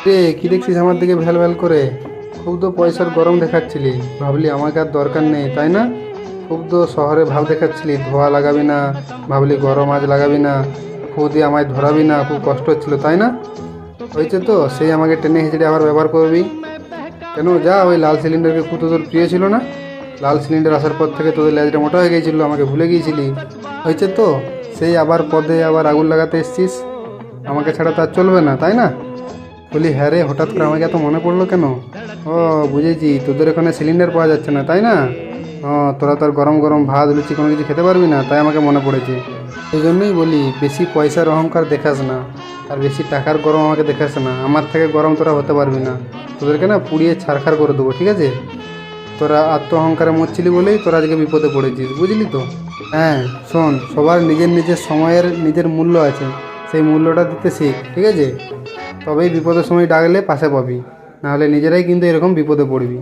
রে কি দেখছিস আমার দিকে ভ্যাল ভ্যাল করে? খুব তো পয়সার গরম দেখাচ্ছিলি, ভাবলি আমাকে আর দরকার নেই তাই না? খুব তো শহরে ভাব দেখাচ্ছিলি, ধোয়া লাগাবি না, ভাবলি গরম আজ লাগাবি না, ফু দিয়ে আমায় ধরাবি না, খুব কষ্ট হচ্ছিল তাই না? হয়েছে তো, সেই আমাকে টেনে হিঁচড়ে আবার ব্যবহার করবি। কেন যা, ওই লাল সিলিন্ডারকে খুব তোদের প্রিয় ছিল না? লাল সিলিন্ডার আসার পর থেকে তোদের লেজটা মোটা হয়ে গিয়েছিল, আমাকে ভুলে গিয়েছিলি। হয়েছে তো, সেই আবার পদে আবার আগুন লাগাতে এসছিস। আমাকে ছাড়া তো আর চলবে না তাই না? বলি হ্যাঁ রে, হঠাৎ করে আমাকে এত মনে পড়লো কেন? ও বুঝেছি, তোদের ওখানে সিলিন্ডার পাওয়া যাচ্ছে না তাই না? ও, তোরা তো আর গরম গরম ভাত লুচি কোনো কিছু খেতে পারবি না, তাই আমাকে মনে পড়েছে। সেই জন্যই বলি, বেশি পয়সার অহংকার দেখাস না, আর বেশি টাকার গরম আমাকে দেখাস না। আমার থেকে গরম তোরা হতে পারবি না, তোদেরকে না পুড়িয়ে ছারখার করে দেবো, ঠিক আছে? তোরা আত্ম অহংকারে মরছিলি বলেই তোরা আজকে বিপদে পড়েছিস, বুঝলি তো? হ্যাঁ শোন, সবার নিজের নিজের সময়ের নিজের মূল্য আছে, সেই মূল্যটা দিতে শিখ, ঠিক আছে? তবেই বিপদের সময় ডাকলে পাশে পাবি, নাহলে নিজেরাই কিন্তু এরকম বিপদে পড়বি।